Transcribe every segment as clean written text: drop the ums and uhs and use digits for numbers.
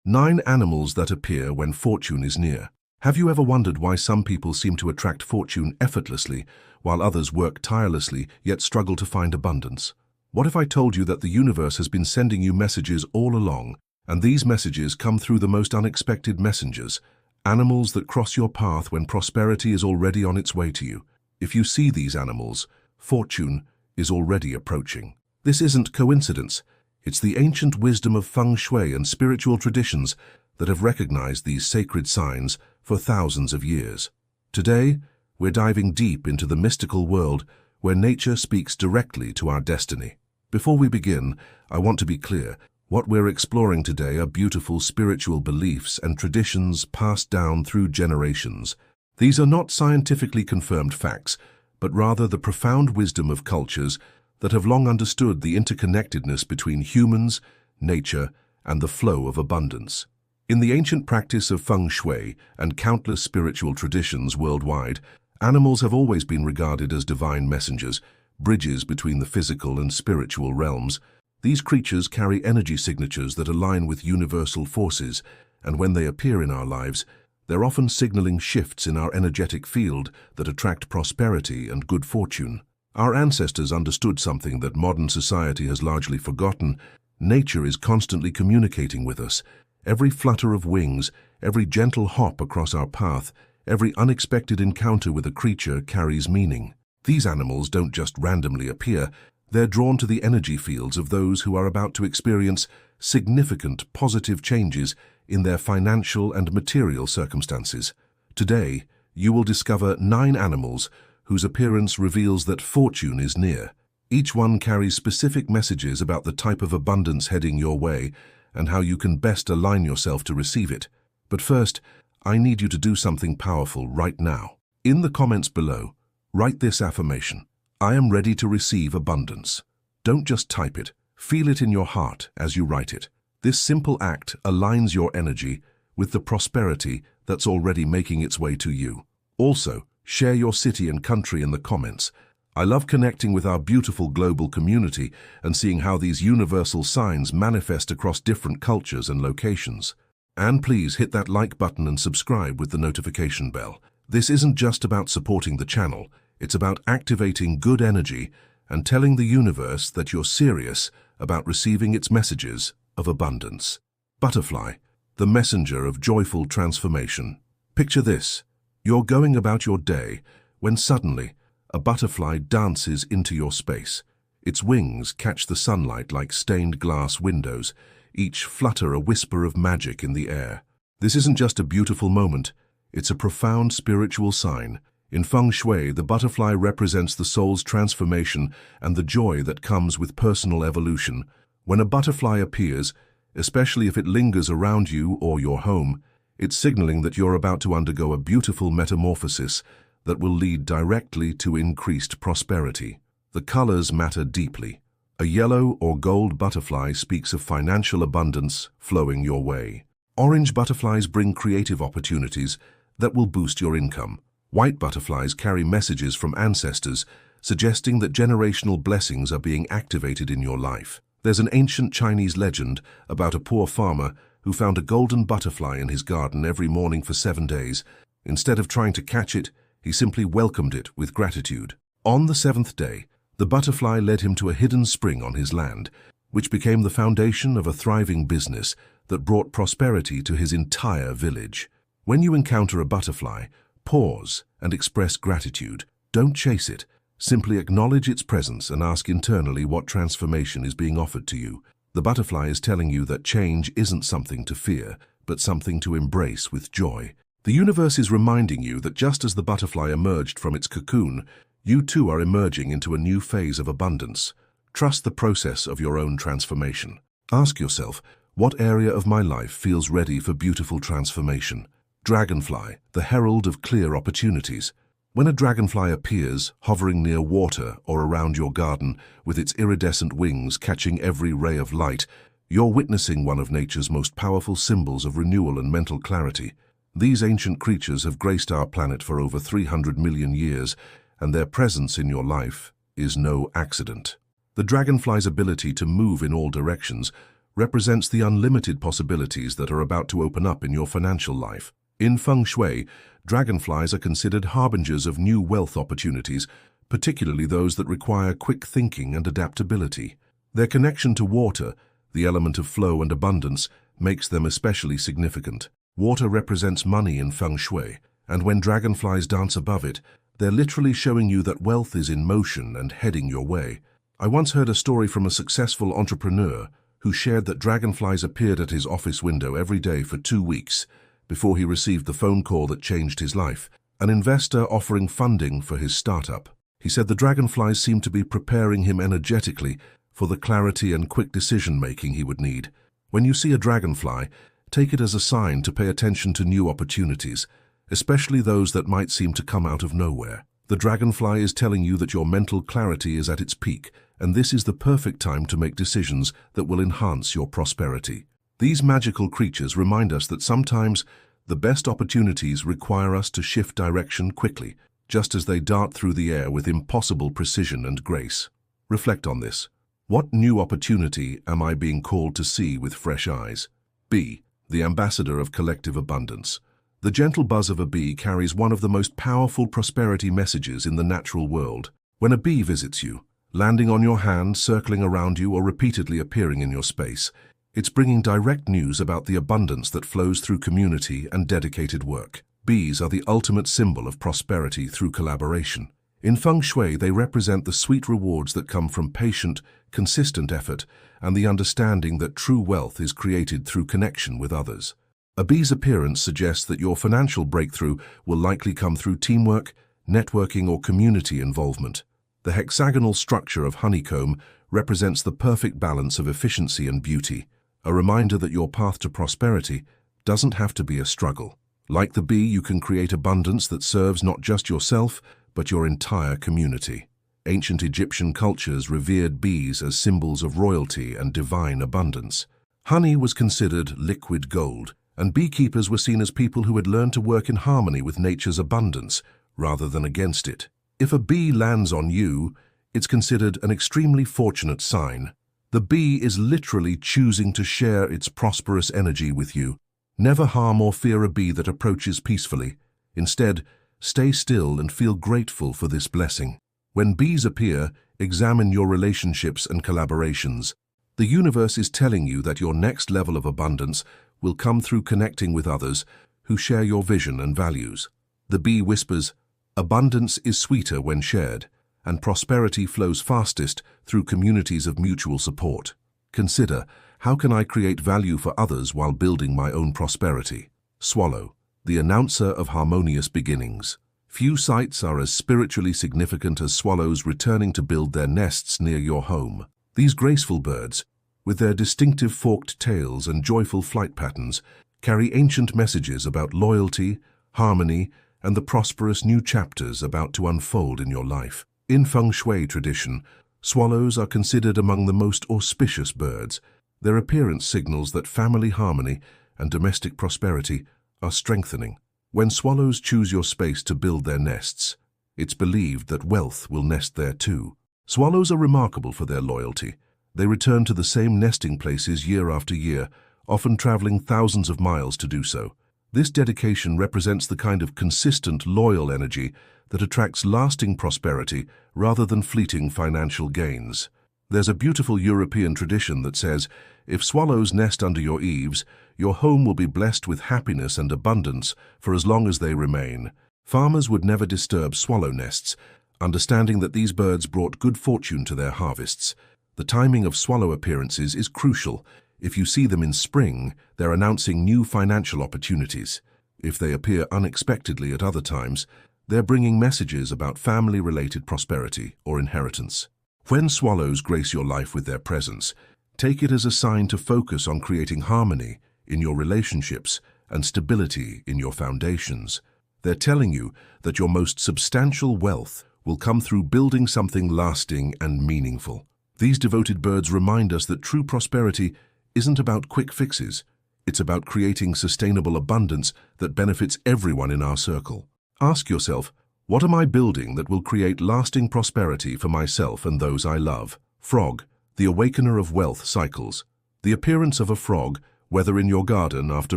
9 animals that appear when fortune is near. Have you ever wondered why some people seem to attract fortune effortlessly, while others work tirelessly yet struggle to find abundance? What if I told you that the universe has been sending you messages all along, and these messages come through the most unexpected messengers, animals that cross your path when prosperity is already on its way to you? If you see these animals, fortune is already approaching. This isn't coincidence. It's the ancient wisdom of feng shui and spiritual traditions that have recognized these sacred signs for thousands of years. Today, we're diving deep into the mystical world where nature speaks directly to our destiny. Before we begin, I want to be clear. What we're exploring today are beautiful spiritual beliefs and traditions passed down through generations. These are not scientifically confirmed facts, but rather the profound wisdom of cultures that have long understood the interconnectedness between humans, nature, and the flow of abundance. In the ancient practice of feng shui and countless spiritual traditions worldwide, animals have always been regarded as divine messengers, bridges between the physical and spiritual realms. These creatures carry energy signatures that align with universal forces, and when they appear in our lives, they're often signaling shifts in our energetic field that attract prosperity and good fortune. Our ancestors understood something that modern society has largely forgotten. Nature is constantly communicating with us. Every flutter of wings, every gentle hop across our path, every unexpected encounter with a creature carries meaning. These animals don't just randomly appear. They're drawn to the energy fields of those who are about to experience significant positive changes in their financial and material circumstances. Today, you will discover 9 animals whose appearance reveals that fortune is near. Each one carries specific messages about the type of abundance heading your way and how you can best align yourself to receive it. But first, I need you to do something powerful right now. In the comments below, write this affirmation: I am ready to receive abundance. Don't just type it, feel it in your heart as you write it. This simple act aligns your energy with the prosperity that's already making its way to you. Also, share your city and country in the comments. I love connecting with our beautiful global community and seeing how these universal signs manifest across different cultures and locations. And please hit that like button and subscribe with the notification bell. This isn't just about supporting the channel, it's about activating good energy and telling the universe that you're serious about receiving its messages of abundance. Butterfly, the messenger of joyful transformation. Picture this. You're going about your day when suddenly a butterfly dances into your space. Its wings catch the sunlight like stained glass windows, each flutter a whisper of magic in the air. This isn't just a beautiful moment, it's a profound spiritual sign. In feng shui, the butterfly represents the soul's transformation and the joy that comes with personal evolution. When a butterfly appears, especially if it lingers around you or your home, it's signaling that you're about to undergo a beautiful metamorphosis that will lead directly to increased prosperity. The colors matter deeply. A yellow or gold butterfly speaks of financial abundance flowing your way. Orange butterflies bring creative opportunities that will boost your income. White butterflies carry messages from ancestors, suggesting that generational blessings are being activated in your life. There's an ancient Chinese legend about a poor farmer who found a golden butterfly in his garden every morning for 7 days. Instead of trying to catch it, he simply welcomed it with gratitude. On the 7th day, the butterfly led him to a hidden spring on his land, which became the foundation of a thriving business that brought prosperity to his entire village. When you encounter a butterfly, pause and express gratitude. Don't chase it. Simply acknowledge its presence and ask internally what transformation is being offered to you. The butterfly is telling you that change isn't something to fear, but something to embrace with joy. The universe is reminding you that just as the butterfly emerged from its cocoon, you too are emerging into a new phase of abundance. Trust the process of your own transformation. Ask yourself, what area of my life feels ready for beautiful transformation? Dragonfly, the herald of clear opportunities. When a dragonfly appears, hovering near water or around your garden, with its iridescent wings catching every ray of light, you're witnessing one of nature's most powerful symbols of renewal and mental clarity. These ancient creatures have graced our planet for over 300 million years, and their presence in your life is no accident. The dragonfly's ability to move in all directions, represents the unlimited possibilities that are about to open up in your financial life. In feng shui, dragonflies are considered harbingers of new wealth opportunities, particularly those that require quick thinking and adaptability. Their connection to water, the element of flow and abundance, makes them especially significant. Water represents money in feng shui, and when dragonflies dance above it, they're literally showing you that wealth is in motion and heading your way. I once heard a story from a successful entrepreneur who shared that dragonflies appeared at his office window every day for 2 weeks before he received the phone call that changed his life, an investor offering funding for his startup. He said the dragonflies seemed to be preparing him energetically for the clarity and quick decision-making he would need. When you see a dragonfly, take it as a sign to pay attention to new opportunities, especially those that might seem to come out of nowhere. The dragonfly is telling you that your mental clarity is at its peak, and this is the perfect time to make decisions that will enhance your prosperity. These magical creatures remind us that sometimes the best opportunities require us to shift direction quickly, just as they dart through the air with impossible precision and grace. Reflect on this. What new opportunity am I being called to see with fresh eyes? B. The ambassador of collective abundance. The gentle buzz of a bee carries one of the most powerful prosperity messages in the natural world. When a bee visits you, landing on your hand, circling around you, or repeatedly appearing in your space, it's bringing direct news about the abundance that flows through community and dedicated work. Bees are the ultimate symbol of prosperity through collaboration. In feng shui, they represent the sweet rewards that come from patient, consistent effort and the understanding that true wealth is created through connection with others. A bee's appearance suggests that your financial breakthrough will likely come through teamwork, networking, or community involvement. The hexagonal structure of honeycomb represents the perfect balance of efficiency and beauty, a reminder that your path to prosperity doesn't have to be a struggle. Like the bee, you can create abundance that serves not just yourself, but your entire community. Ancient Egyptian cultures revered bees as symbols of royalty and divine abundance. Honey was considered liquid gold, and beekeepers were seen as people who had learned to work in harmony with nature's abundance rather than against it. If a bee lands on you, it's considered an extremely fortunate sign. The bee is literally choosing to share its prosperous energy with you. Never harm or fear a bee that approaches peacefully. Instead, stay still and feel grateful for this blessing. When bees appear, examine your relationships and collaborations. The universe is telling you that your next level of abundance will come through connecting with others who share your vision and values. The bee whispers, "Abundance is sweeter when shared, and prosperity flows fastest through communities of mutual support." Consider, how can I create value for others while building my own prosperity? Swallow, the announcer of harmonious beginnings. Few sights are as spiritually significant as swallows returning to build their nests near your home. These graceful birds, with their distinctive forked tails and joyful flight patterns, carry ancient messages about loyalty, harmony, and the prosperous new chapters about to unfold in your life. In feng shui tradition, swallows are considered among the most auspicious birds. Their appearance signals that family harmony and domestic prosperity are strengthening. When swallows choose your space to build their nests, it's believed that wealth will nest there too. Swallows are remarkable for their loyalty. They return to the same nesting places year after year, often traveling thousands of miles to do so. This dedication represents the kind of consistent, loyal energy that attracts lasting prosperity rather than fleeting financial gains. There's a beautiful European tradition that says, if swallows nest under your eaves, your home will be blessed with happiness and abundance for as long as they remain. Farmers would never disturb swallow nests, understanding that these birds brought good fortune to their harvests. The timing of swallow appearances is crucial. If you see them in spring, they're announcing new financial opportunities. If they appear unexpectedly at other times, they're bringing messages about family-related prosperity or inheritance. When swallows grace your life with their presence, take it as a sign to focus on creating harmony in your relationships and stability in your foundations. They're telling you that your most substantial wealth will come through building something lasting and meaningful. These devoted birds remind us that true prosperity isn't about quick fixes. It's about creating sustainable abundance that benefits everyone in our circle. Ask yourself, what am I building that will create lasting prosperity for myself and those I love? Frog, the awakener of wealth cycles. The appearance of a frog, whether in your garden after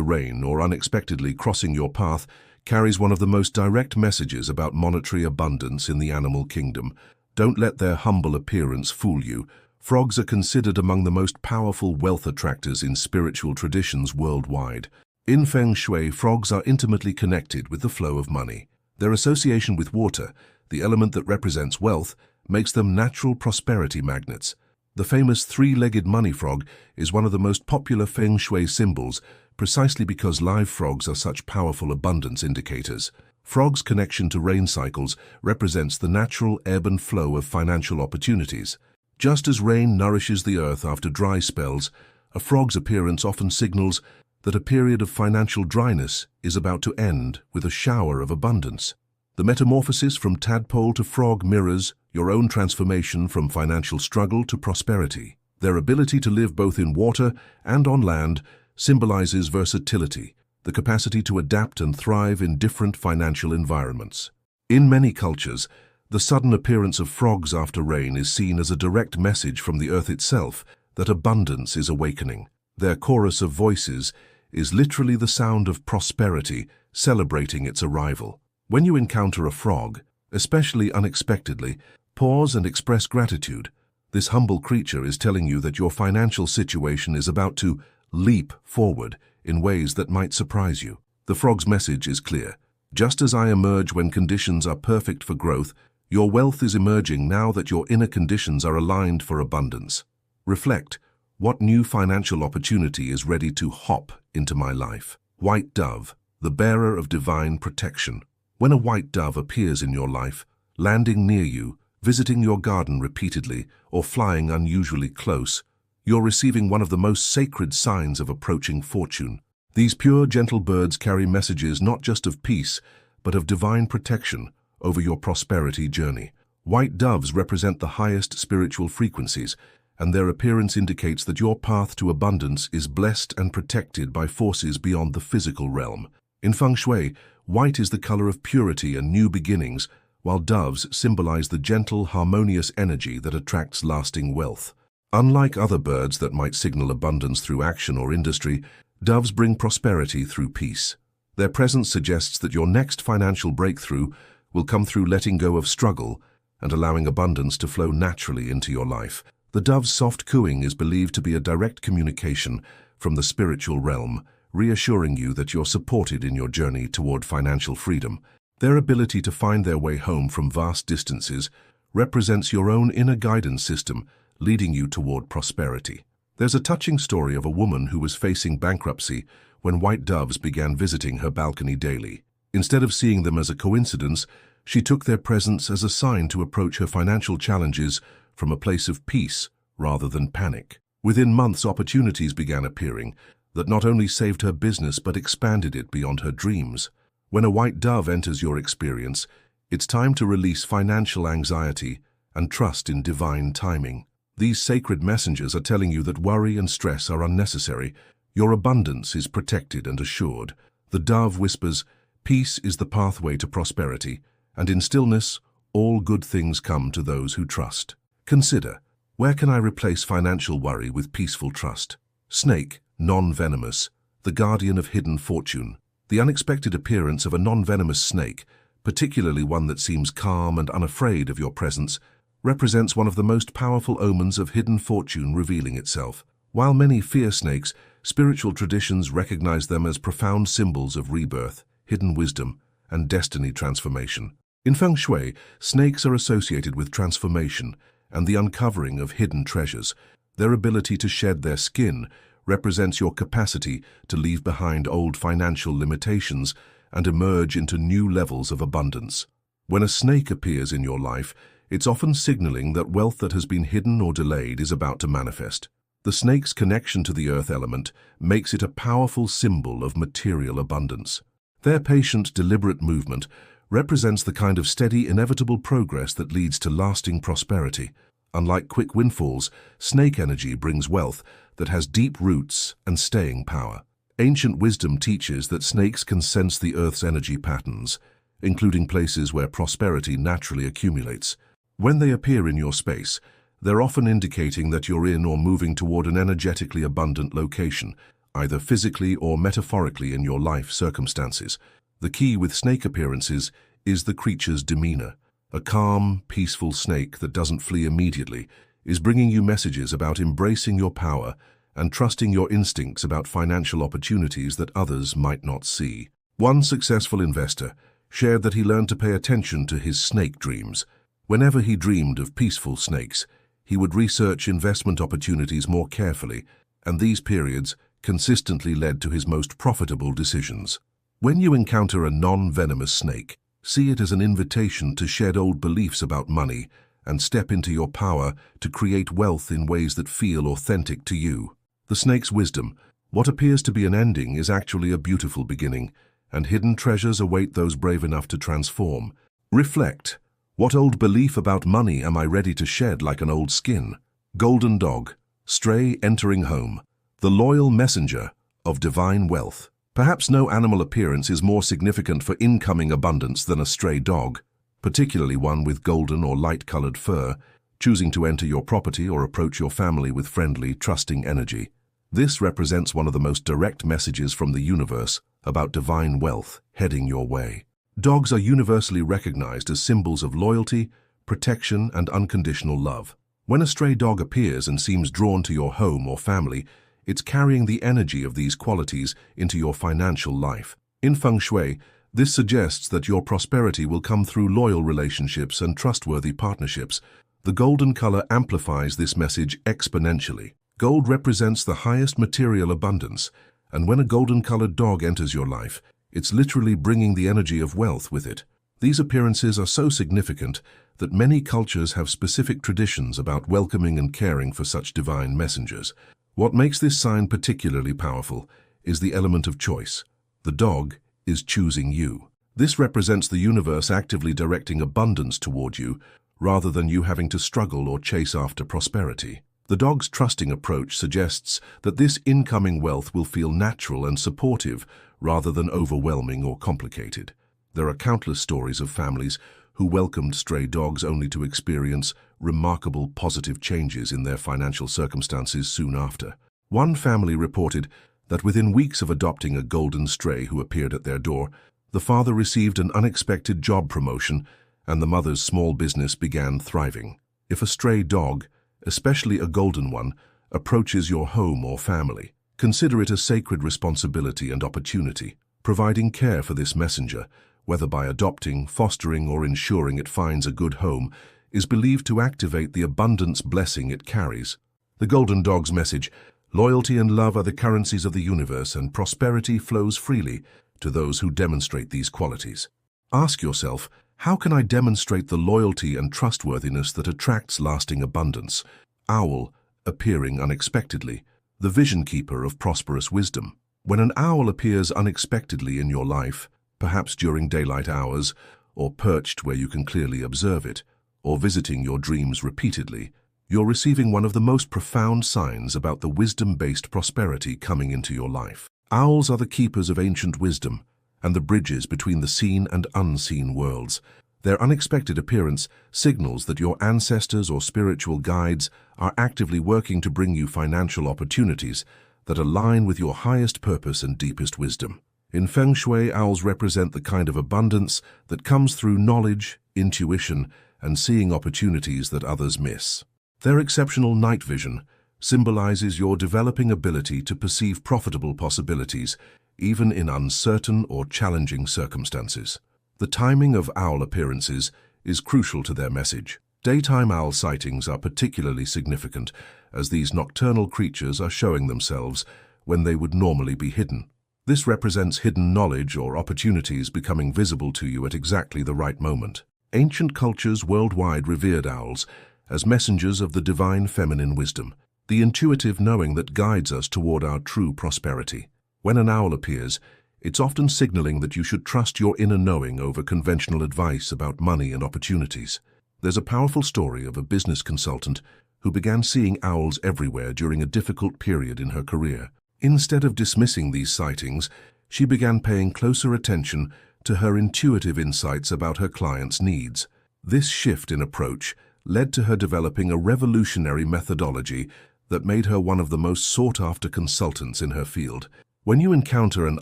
rain or unexpectedly crossing your path, carries one of the most direct messages about monetary abundance in the animal kingdom. Don't let their humble appearance fool you. Frogs are considered among the most powerful wealth attractors in spiritual traditions worldwide. In feng shui, frogs are intimately connected with the flow of money. Their association with water, the element that represents wealth, makes them natural prosperity magnets. The famous three-legged money frog is one of the most popular feng shui symbols, precisely because live frogs are such powerful abundance indicators. Frogs' connection to rain cycles represents the natural ebb and flow of financial opportunities. Just as rain nourishes the earth after dry spells, a frog's appearance often signals that a period of financial dryness is about to end with a shower of abundance. The metamorphosis from tadpole to frog mirrors your own transformation from financial struggle to prosperity. Their ability to live both in water and on land symbolizes versatility, the capacity to adapt and thrive in different financial environments. In many cultures, the sudden appearance of frogs after rain is seen as a direct message from the earth itself that abundance is awakening. Their chorus of voices is literally the sound of prosperity celebrating its arrival. When you encounter a frog, especially unexpectedly, pause and express gratitude. This humble creature is telling you that your financial situation is about to leap forward in ways that might surprise you. The frog's message is clear. Just as I emerge when conditions are perfect for growth, your wealth is emerging now that your inner conditions are aligned for abundance. Reflect, what new financial opportunity is ready to hop into my life? White dove, the bearer of divine protection. When a white dove appears in your life, landing near you, visiting your garden repeatedly, or flying unusually close, you're receiving one of the most sacred signs of approaching fortune. These pure, gentle birds carry messages not just of peace, but of divine protection over your prosperity journey. White doves represent the highest spiritual frequencies, and their appearance indicates that your path to abundance is blessed and protected by forces beyond the physical realm. In feng shui, white is the color of purity and new beginnings, while doves symbolize the gentle, harmonious energy that attracts lasting wealth. Unlike other birds that might signal abundance through action or industry, doves bring prosperity through peace. Their presence suggests that your next financial breakthrough will come through letting go of struggle and allowing abundance to flow naturally into your life. The dove's soft cooing is believed to be a direct communication from the spiritual realm, reassuring you that you're supported in your journey toward financial freedom. Their ability to find their way home from vast distances represents your own inner guidance system, leading you toward prosperity. There's a touching story of a woman who was facing bankruptcy when white doves began visiting her balcony daily. Instead of seeing them as a coincidence, she took their presence as a sign to approach her financial challenges from a place of peace rather than panic. Within months, opportunities began appearing that not only saved her business but expanded it beyond her dreams. When a white dove enters your experience, it's time to release financial anxiety and trust in divine timing. These sacred messengers are telling you that worry and stress are unnecessary. Your abundance is protected and assured. The dove whispers, "Peace is the pathway to prosperity, and in stillness, all good things come to those who trust." Consider, where can I replace financial worry with peaceful trust? Snake, non-venomous, the guardian of hidden fortune. The unexpected appearance of a non-venomous snake, particularly one that seems calm and unafraid of your presence, represents one of the most powerful omens of hidden fortune revealing itself. While many fear snakes, spiritual traditions recognize them as profound symbols of rebirth, hidden wisdom, and destiny transformation. In feng shui, snakes are associated with transformation and the uncovering of hidden treasures. Their ability to shed their skin represents your capacity to leave behind old financial limitations and emerge into new levels of abundance. When a snake appears in your life, it's often signaling that wealth that has been hidden or delayed is about to manifest. The snake's connection to the earth element makes it a powerful symbol of material abundance. Their patient, deliberate movement represents the kind of steady, inevitable progress that leads to lasting prosperity. Unlike quick windfalls, snake energy brings wealth that has deep roots and staying power. Ancient wisdom teaches that snakes can sense the earth's energy patterns, including places where prosperity naturally accumulates. When they appear in your space, They're often indicating that you're in or moving toward an energetically abundant location, either physically or metaphorically in your life circumstances. The key with snake appearances is the creature's demeanor. A calm, peaceful snake that doesn't flee immediately is bringing you messages about embracing your power and trusting your instincts about financial opportunities that others might not see. One successful investor shared that he learned to pay attention to his snake dreams. Whenever he dreamed of peaceful snakes, he would research investment opportunities more carefully, and these periods consistently led to his most profitable decisions. When you encounter a non-venomous snake, see it as an invitation to shed old beliefs about money and step into your power to create wealth in ways that feel authentic to you. The snake's wisdom: what appears to be an ending is actually a beautiful beginning, and hidden treasures await those brave enough to transform. Reflect. What old belief about money am I ready to shed like an old skin? Golden dog, stray entering home, the loyal messenger of divine wealth. Perhaps no animal appearance is more significant for incoming abundance than a stray dog, particularly one with golden or light-colored fur, choosing to enter your property or approach your family with friendly, trusting energy. This represents one of the most direct messages from the universe about divine wealth heading your way. Dogs are universally recognized as symbols of loyalty, protection, and unconditional love. When a stray dog appears and seems drawn to your home or family, it's carrying the energy of these qualities into your financial life. In feng shui, this suggests that your prosperity will come through loyal relationships and trustworthy partnerships. The golden color amplifies this message exponentially. Gold represents the highest material abundance, and when a golden-colored dog enters your life, it's literally bringing the energy of wealth with it. These appearances are so significant that many cultures have specific traditions about welcoming and caring for such divine messengers. What makes this sign particularly powerful is the element of choice. The dog is choosing you. This represents the universe actively directing abundance toward you, rather than you having to struggle or chase after prosperity. The dog's trusting approach suggests that this incoming wealth will feel natural and supportive rather than overwhelming or complicated. There are countless stories of families who welcomed stray dogs only to experience remarkable positive changes in their financial circumstances soon after. One family reported that within weeks of adopting a golden stray who appeared at their door, the father received an unexpected job promotion and the mother's small business began thriving. If a stray dog, especially a golden one, approaches your home or family, consider it a sacred responsibility and opportunity. Providing care for this messenger, whether by adopting, fostering, or ensuring it finds a good home, is believed to activate the abundance blessing it carries. The golden dog's message: loyalty and love are the currencies of the universe, and prosperity flows freely to those who demonstrate these qualities. Ask yourself, how can I demonstrate the loyalty and trustworthiness that attracts lasting abundance? Owl, appearing unexpectedly, the vision keeper of prosperous wisdom. When an owl appears unexpectedly in your life, perhaps during daylight hours, or perched where you can clearly observe it, or visiting your dreams repeatedly, you're receiving one of the most profound signs about the wisdom-based prosperity coming into your life. Owls are the keepers of ancient wisdom and the bridges between the seen and unseen worlds. Their unexpected appearance signals that your ancestors or spiritual guides are actively working to bring you financial opportunities that align with your highest purpose and deepest wisdom. In feng shui, owls represent the kind of abundance that comes through knowledge, intuition, and seeing opportunities that others miss. Their exceptional night vision symbolizes your developing ability to perceive profitable possibilities, even in uncertain or challenging circumstances. The timing of owl appearances is crucial to their message. Daytime owl sightings are particularly significant, as these nocturnal creatures are showing themselves when they would normally be hidden. This represents hidden knowledge or opportunities becoming visible to you at exactly the right moment. Ancient cultures worldwide revered owls as messengers of the divine feminine wisdom, the intuitive knowing that guides us toward our true prosperity. When an owl appears, it's often signaling that you should trust your inner knowing over conventional advice about money and opportunities. There's a powerful story of a business consultant who began seeing owls everywhere during a difficult period in her career. Instead of dismissing these sightings, she began paying closer attention to her intuitive insights about her clients' needs. This shift in approach led to her developing a revolutionary methodology that made her one of the most sought-after consultants in her field. When you encounter an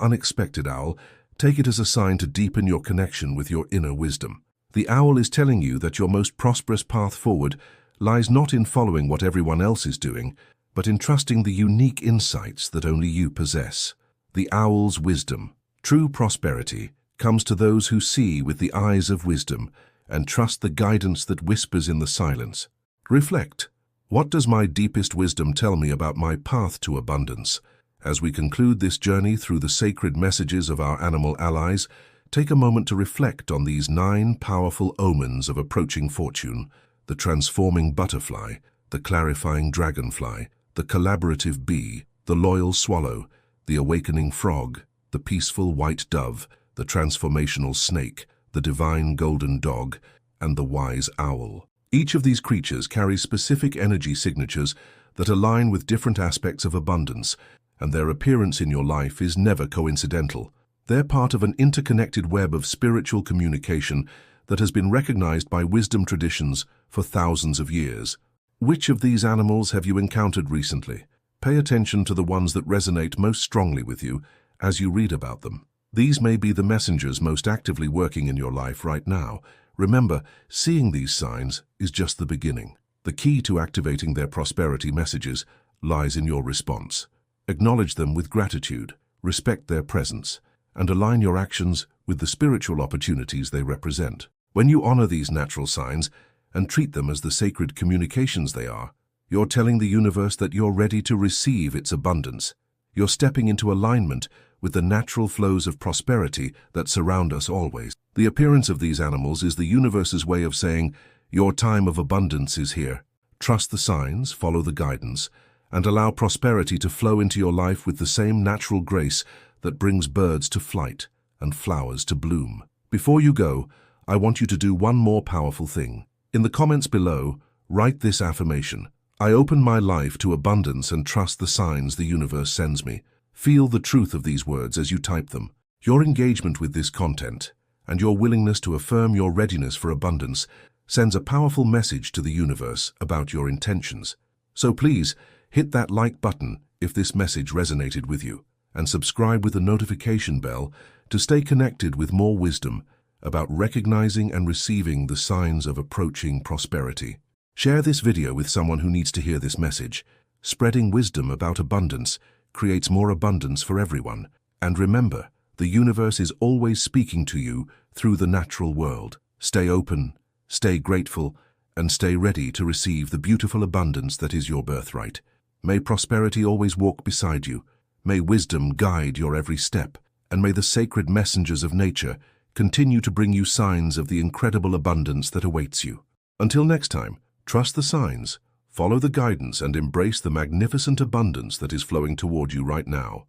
unexpected owl, take it as a sign to deepen your connection with your inner wisdom. The owl is telling you that your most prosperous path forward lies not in following what everyone else is doing, but in trusting the unique insights that only you possess. The owl's wisdom. True prosperity comes to those who see with the eyes of wisdom and trust the guidance that whispers in the silence. Reflect. What does my deepest wisdom tell me about my path to abundance? As we conclude this journey through the sacred messages of our animal allies, take a moment to reflect on these 9 powerful omens of approaching fortune: the transforming butterfly, the clarifying dragonfly, the collaborative bee, the loyal swallow, the awakening frog, the peaceful white dove, the transformational snake, the divine golden dog, and the wise owl. Each of these creatures carries specific energy signatures that align with different aspects of abundance, and their appearance in your life is never coincidental. They're part of an interconnected web of spiritual communication that has been recognized by wisdom traditions for thousands of years. Which of these animals have you encountered recently? Pay attention to the ones that resonate most strongly with you as you read about them. These may be the messengers most actively working in your life right now. Remember, seeing these signs is just the beginning. The key to activating their prosperity messages lies in your response. Acknowledge them with gratitude, respect their presence, and align your actions with the spiritual opportunities they represent. When you honor these natural signs and treat them as the sacred communications they are, you're telling the universe that you're ready to receive its abundance. You're stepping into alignment with the natural flows of prosperity that surround us always. The appearance of these animals is the universe's way of saying, your time of abundance is here. Trust the signs, follow the guidance, and allow prosperity to flow into your life with the same natural grace that brings birds to flight and flowers to bloom. Before you go, I want you to do one more powerful thing. In the comments below, write this affirmation: I open my life to abundance and trust the signs the universe sends me. Feel the truth of these words as you type them. Your engagement with this content and your willingness to affirm your readiness for abundance sends a powerful message to the universe about your intentions. So please, hit that like button if this message resonated with you, and subscribe with the notification bell to stay connected with more wisdom about recognizing and receiving the signs of approaching prosperity. Share this video with someone who needs to hear this message. Spreading wisdom about abundance creates more abundance for everyone. And remember, the universe is always speaking to you through the natural world. Stay open, stay grateful, and stay ready to receive the beautiful abundance that is your birthright. May prosperity always walk beside you. May wisdom guide your every step, and may the sacred messengers of nature continue to bring you signs of the incredible abundance that awaits you. Until next time, trust the signs, follow the guidance, and embrace the magnificent abundance that is flowing toward you right now.